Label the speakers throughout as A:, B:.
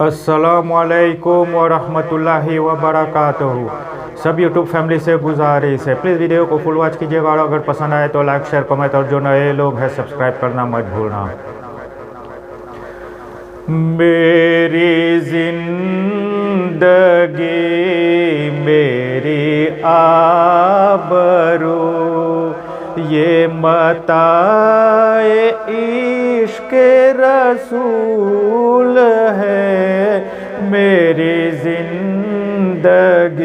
A: अस्सलामुअलैकुम वरहमतुल्लाहि वबरकातुहू। सब यूट्यूब फैमिली से गुजारिश है, प्लीज़ वीडियो को फुल वॉच कीजिएगा और अगर पसंद आए तो लाइक शेयर कमेंट और जो नए लोग हैं सब्सक्राइब करना मत भूलना। मेरी जिंदगी मेरी आबरू ये मताए इश्क़ रसूल है। मेरी जिंदगी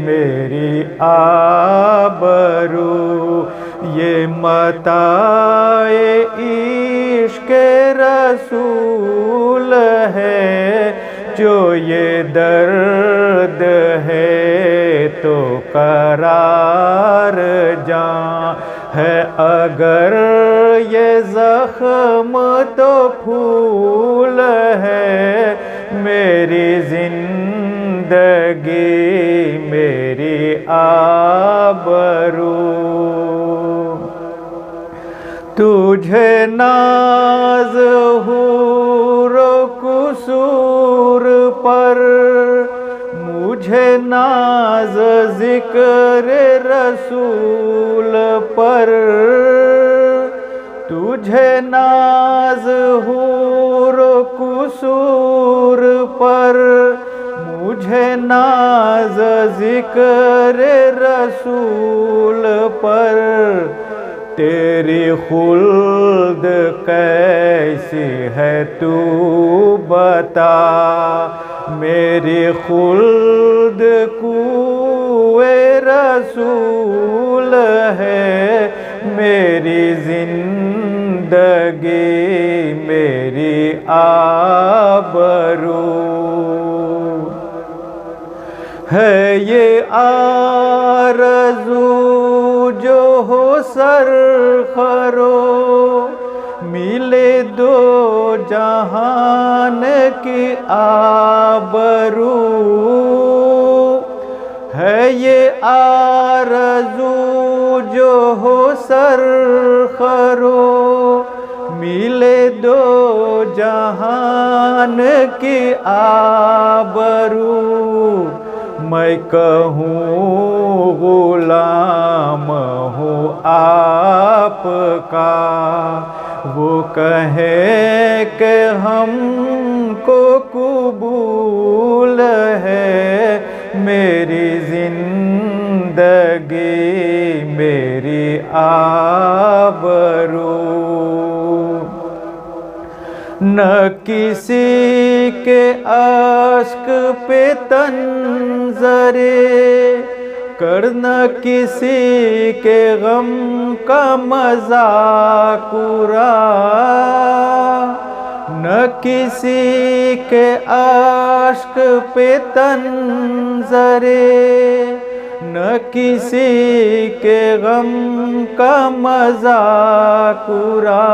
A: मेरी आबरू ये मताए इश्क़ रसूल है। जो ये दर्द है तो करार जां है, अगर ये ज़ख्म तो फूल है। मेरी जिंदगी मेरी आबरू तुझे नाज हुरो कुसूर पर, मुझे नाज ज़िक्र रसूल पर। तुझे नाज हुरो कुसूर पर, मुझे नाज ज़िक्र रसूल पर। तेरी खुल्द कैसी है तू बता, मेरी खुल्द कुए रसूल है। मेरी जिंदगी मेरी आबरू है। ये आरज़ू जो हो सरखरो मिले दो जहान की आबरू है। ये आरज़ू जो हो सरखरो मिले दो जहान की आबरू। मैं कहूँ गुलाम हूँ आपका, वो कहे कि हमको कबूल है। मेरी जिंदगी मेरी आबरू न किसी के आश्क पे तंजरे कर, न किसी के गम का मज़ाक उड़ा। न किसी के आश्क पे तंजरे, न किसी के गम का मज़ाक उड़ा।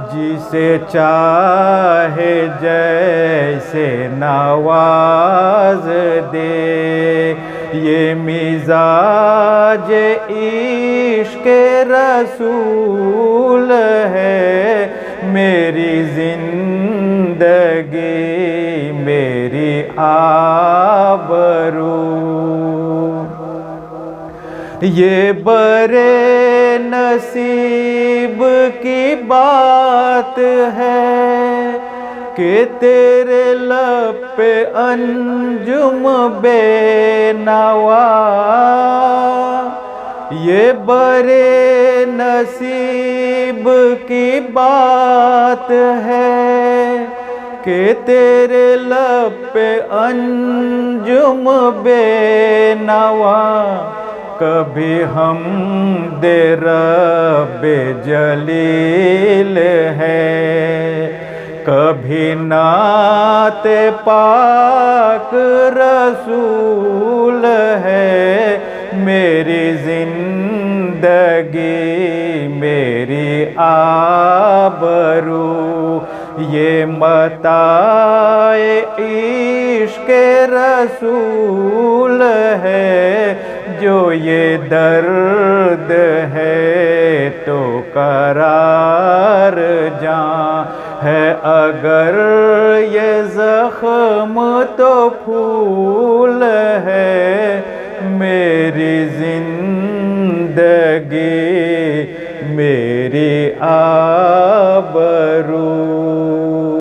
A: जिसे चाहे जैसे नवाज दे, ये मिजाज इश्क़ रसूल है। मेरी जिंदगी मेरी आबरू ये बरे नसीब की बात है कि तेरे लब पे अंजुम बेनवा। ये बरे नसीब की बात है कि तेरे लब पे अंजुम बेनवा। कभी हम दे रब्बे जलील है, कभी नाते पाक रसूल है। मेरी जिंदगी मेरी आबरू ये मताए इश्क़ रसूल है। जो ये दर्द है तो करार जां है अगर ये जख्म तो फूल है मेरी जिंदगी मेरी आबरू